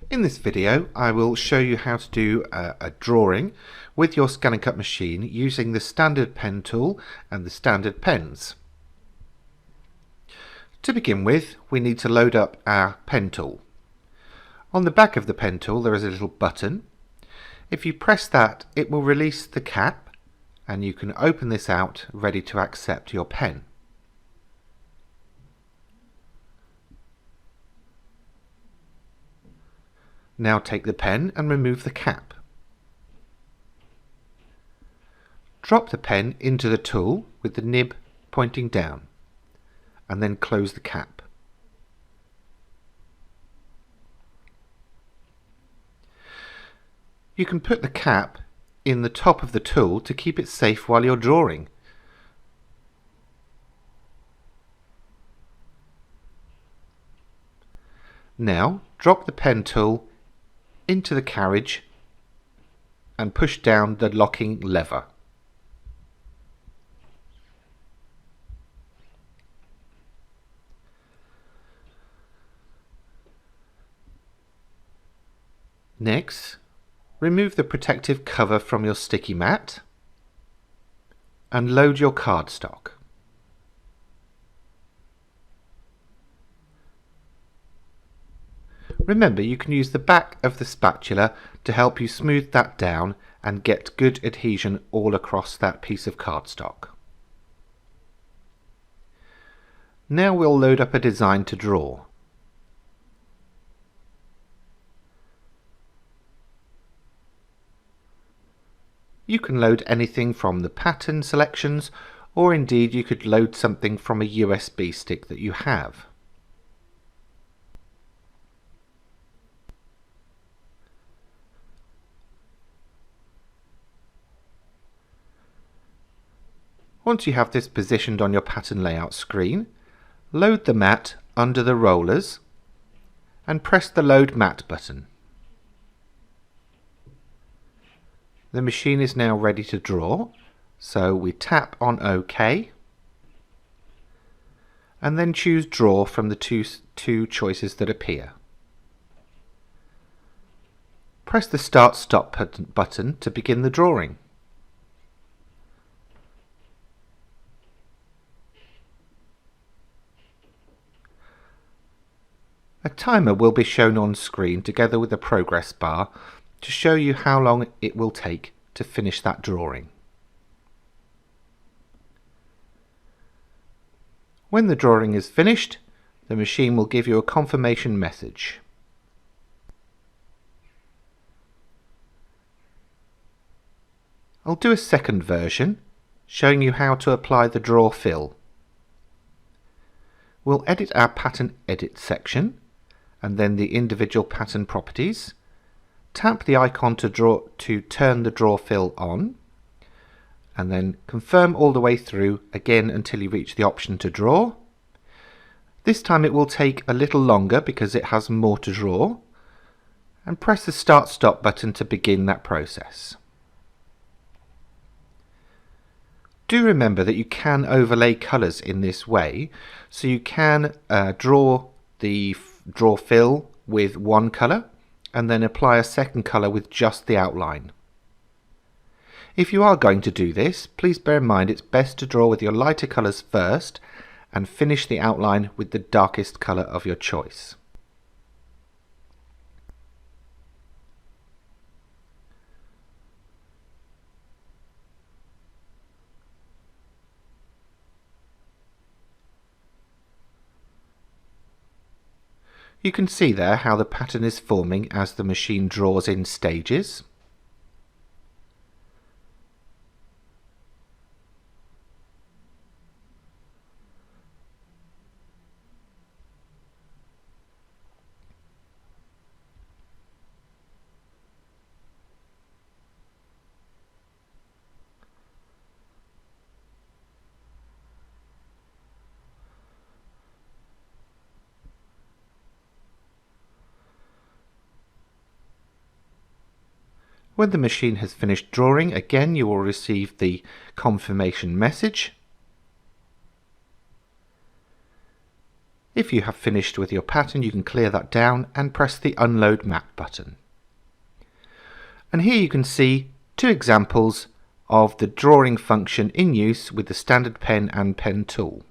In this video I will show you how to do a drawing with your Scan and Cut machine using the standard pen tool and the standard pens. To begin with, we need to load up our pen tool. On the back of the pen tool there is a little button. If you press that, it will release the cap and you can open this out ready to accept your pen. Now take the pen and remove the cap. Drop the pen into the tool with the nib pointing down and then close the cap. You can put the cap in the top of the tool to keep it safe while you're drawing. Now drop the pen tool into the carriage and push down the locking lever. Next, remove the protective cover from your sticky mat and load your cardstock. Remember, you can use the back of the spatula to help you smooth that down and get good adhesion all across that piece of cardstock. Now we'll load up a design to draw. You can load anything from the pattern selections, or indeed you could load something from a USB stick that you have. Once you have this positioned on your pattern layout screen, load the mat under the rollers and press the Load Mat button. The machine is now ready to draw, so we tap on OK and then choose Draw from the two choices that appear. Press the Start Stop button to begin the drawing. A timer will be shown on screen together with the progress bar to show you how long it will take to finish that drawing. When the drawing is finished, the machine will give you a confirmation message. I'll do a second version showing you how to apply the draw fill. We'll edit our pattern edit section and then the individual pattern properties. Tap the icon to turn the draw fill on and then confirm all the way through again until you reach the option to draw. This time it will take a little longer because it has more to draw, and press the Start Stop button to begin that process. Do remember that you can overlay colours in this way, so you can draw the draw fill with one colour and then apply a second colour with just the outline. If you are going to do this, please bear in mind it's best to draw with your lighter colours first and finish the outline with the darkest colour of your choice. You can see there how the pattern is forming as the machine draws in stages. When the machine has finished drawing, again you will receive the confirmation message. If you have finished with your pattern, you can clear that down and press the Unload Map button. And here you can see two examples of the drawing function in use with the standard pen and pen tool.